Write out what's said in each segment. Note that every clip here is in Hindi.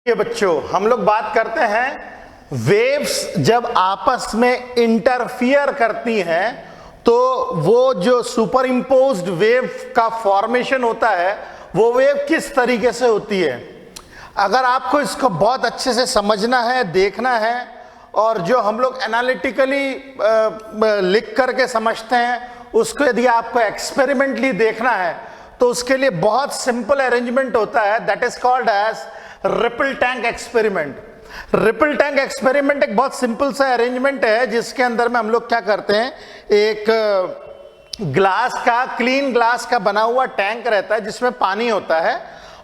ये बच्चों, हम लोग बात करते हैं वेव्स जब आपस में इंटरफियर करती हैं तो वो जो सुपर इम्पोज्ड वेव का फॉर्मेशन होता है वो वेव किस तरीके से होती है। अगर आपको इसको बहुत अच्छे से समझना है, देखना है, और जो हम लोग एनालिटिकली लिख करके समझते हैं उसको यदि आपको एक्सपेरिमेंटली देखना है तो उसके लिए बहुत सिंपल अरेंजमेंट होता है, that is called as ripple tank experiment. Ripple tank experiment एक बहुत सिंपल सा अरेंजमेंट है जिसके अंदर में हम लोग क्या करते हैं, एक ग्लास का, क्लीन ग्लास का बना हुआ टैंक रहता है जिसमें पानी होता है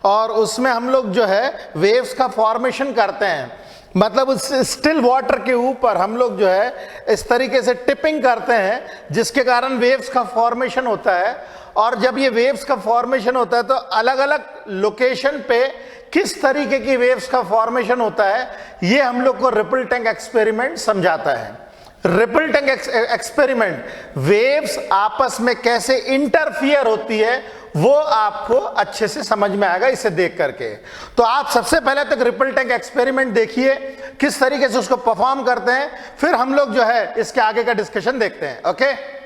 और उसमें हम लोग जो है वेव्स का फॉर्मेशन करते हैं। मतलब उस स्टिल वाटर के ऊपर हम लोग जो है इस तरीके से टिपिंग करते हैं जिसके कारण वेव्स का फॉर्मेशन होता है। और जब ये वेव्स का फॉर्मेशन होता है तो अलग अलग लोकेशन पे किस तरीके की वेव्स का फॉर्मेशन होता है ये हम लोग को रिपल टैंक एक्सपेरिमेंट समझाता है। रिपल टैंक एक्सपेरिमेंट वेव्स आपस में कैसे इंटरफियर होती है वो आपको अच्छे से समझ में आएगा इसे देख करके। तो आप सबसे पहले तक रिपल टैंक एक्सपेरिमेंट देखिए किस तरीके से उसको परफॉर्म करते हैं, फिर हम लोग जो है इसके आगे का डिस्कशन देखते हैं। Okay,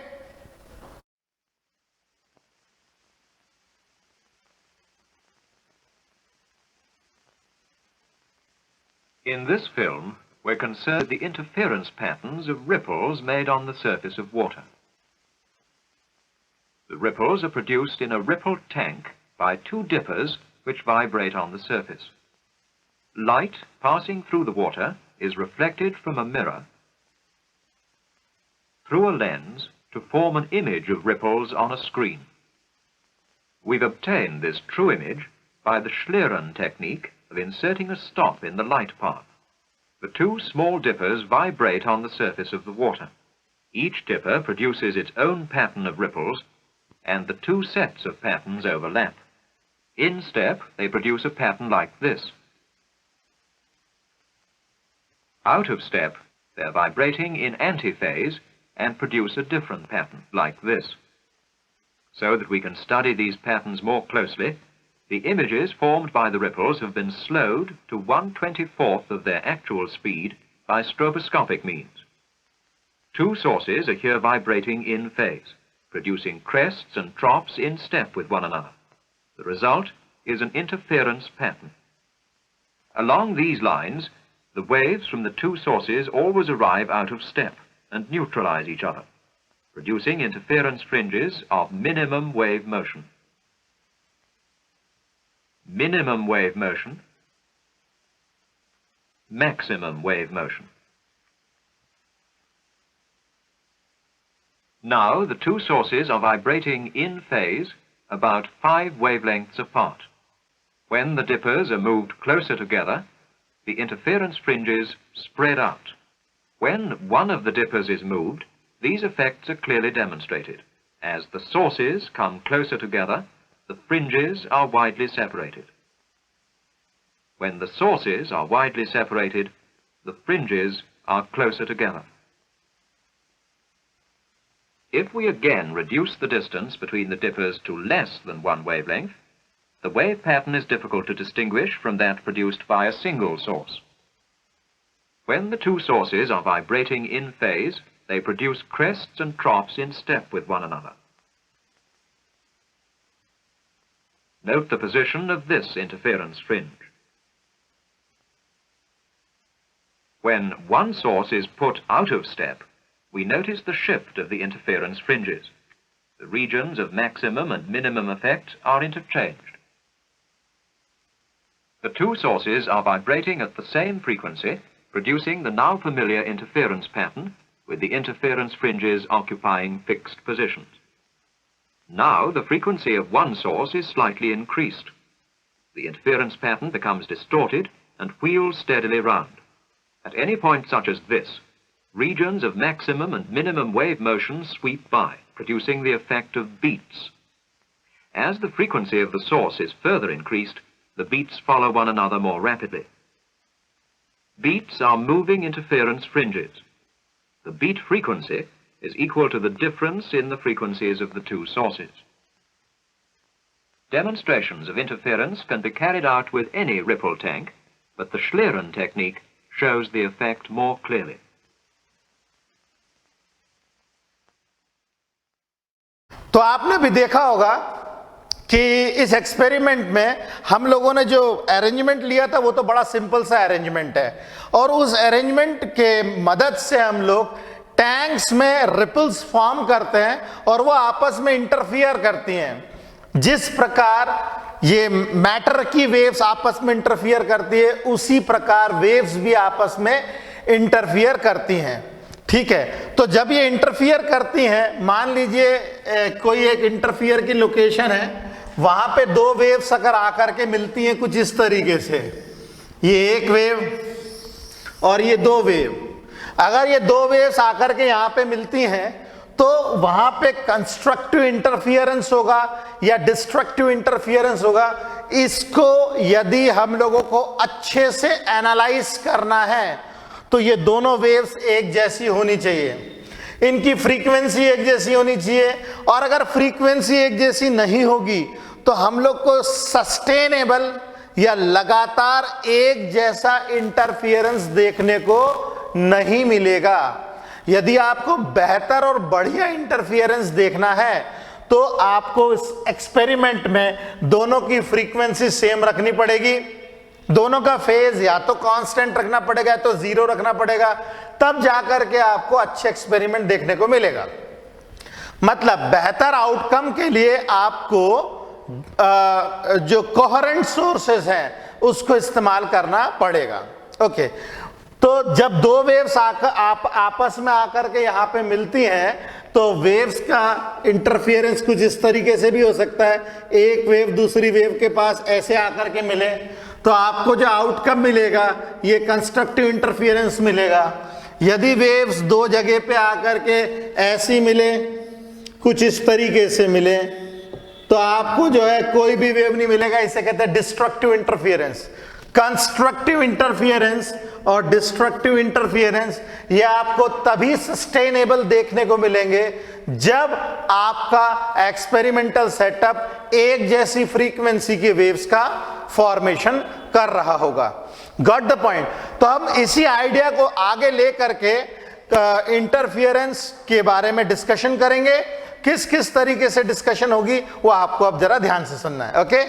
In this film, we're concerned with the interference patterns of ripples made on the surface of water. The ripples are produced in a ripple tank by two dippers which vibrate on the surface. Light passing through the water is reflected from a mirror through a lens to form an image of ripples on a screen. We've obtained this true image by the Schlieren technique of inserting a stop in the light path. The two small dippers vibrate on the surface of the water. Each dipper produces its own pattern of ripples, and the two sets of patterns overlap. In step, they produce a pattern like this. Out of step, they're vibrating in antiphase and produce a different pattern like this. So that we can study these patterns more closely, the images formed by the ripples have been slowed to 1/24th of their actual speed by stroboscopic means. Two sources are here vibrating in phase, producing crests and troughs in step with one another. The result is an interference pattern. Along these lines, the waves from the two sources always arrive out of step and neutralize each other, producing interference fringes of minimum wave motion. Minimum wave motion, maximum wave motion. Now the two sources are vibrating in phase about 5 wavelengths apart. When the dippers are moved closer together, the interference fringes spread out. When one of the dippers is moved, these effects are clearly demonstrated. As the sources come closer together, the fringes are widely separated. When the sources are widely separated, the fringes are closer together. If we again reduce the distance between the dippers to less than 1 wavelength, the wave pattern is difficult to distinguish from that produced by a single source. When the two sources are vibrating in phase, they produce crests and troughs in step with one another. Note the position of this interference fringe. When one source is put out of step, we notice the shift of the interference fringes. The regions of maximum and minimum effect are interchanged. The two sources are vibrating at the same frequency, producing the now familiar interference pattern, with the interference fringes occupying fixed positions. Now the frequency of one source is slightly increased. The interference pattern becomes distorted and wheels steadily round. At any point such as this, regions of maximum and minimum wave motion sweep by, producing the effect of beats. As the frequency of the source is further increased, the beats follow one another more rapidly. Beats are moving interference fringes. The beat frequency is equal to the difference in the frequencies of the two sources. Demonstrations of interference can be carried out with any ripple tank but the Schlieren technique shows the effect more clearly. तो आपने भी देखा होगा कि इस एक्सपेरिमेंट में हम लोगों ने जो अरेंजमेंट लिया था वो तो बड़ा सिंपल सा अरेंजमेंट है, और उस अरेंजमेंट के मदद से हम लोग टैंक्स में रिपल्स फॉर्म करते हैं और वो आपस में इंटरफियर करती हैं। जिस प्रकार ये मैटर की वेव्स आपस में इंटरफियर करती है, उसी प्रकार वेव्स भी आपस में इंटरफियर करती हैं। ठीक है, तो जब ये इंटरफियर करती हैं, मान लीजिए कोई एक इंटरफियर की लोकेशन है, वहां पे दो वेव्स अगर आकर के मिलती हैं कुछ इस तरीके से, ये एक वेव और ये दो वेव, अगर ये दो वेव्स आकर के यहां पे मिलती हैं तो वहां पे कंस्ट्रक्टिव इंटरफियरेंस होगा या डिस्ट्रक्टिव इंटरफियरेंस होगा। इसको यदि हम लोगों को अच्छे से एनालाइज करना है तो ये दोनों वेव्स एक जैसी होनी चाहिए, इनकी फ्रीक्वेंसी एक जैसी होनी चाहिए, और अगर फ्रीक्वेंसी एक जैसी नहीं होगी तो हम लोग को सस्टेनेबल या लगातार एक जैसा इंटरफियरेंस देखने को नहीं मिलेगा। यदि आपको बेहतर और बढ़िया इंटरफियरेंस देखना है तो आपको इस एक्सपेरिमेंट में दोनों की फ्रीक्वेंसी सेम रखनी पड़ेगी, दोनों का फेज या तो कांस्टेंट रखना पड़ेगा या तो जीरो रखना पड़ेगा, तब जाकर के आपको अच्छे एक्सपेरिमेंट देखने को मिलेगा। मतलब बेहतर आउटकम के लिए आपको जो कोहेरेंट सोर्सेस हैं उसको इस्तेमाल करना पड़ेगा। ओके, तो जब दो वेव्स आपस में आकर के यहां पे मिलती हैं तो वेव्स का इंटरफियरेंस कुछ इस तरीके से भी हो सकता है, एक वेव दूसरी वेव के पास ऐसे आकर के मिले तो आपको जो आउटकम मिलेगा ये कंस्ट्रक्टिव इंटरफियरेंस मिलेगा। यदि वेव्स दो जगह पे आकर के ऐसी मिले, कुछ इस तरीके से मिले, तो आपको जो है कोई भी वेव नहीं मिलेगा, इसे कहते हैं डिस्ट्रक्टिव इंटरफियरेंस। कंस्ट्रक्टिव इंटरफियरेंस और डिस्ट्रक्टिव इंटरफियरेंस ये आपको तभी सस्टेनेबल देखने को मिलेंगे जब आपका एक्सपेरिमेंटल सेटअप एक जैसी फ्रीक्वेंसी की वेव्स का फॉर्मेशन कर रहा होगा। Got the point? तो हम इसी आइडिया को आगे ले करके इंटरफियरेंस के बारे में डिस्कशन करेंगे। किस किस तरीके से डिस्कशन होगी वो आपको अब जरा ध्यान से सुनना है। ओके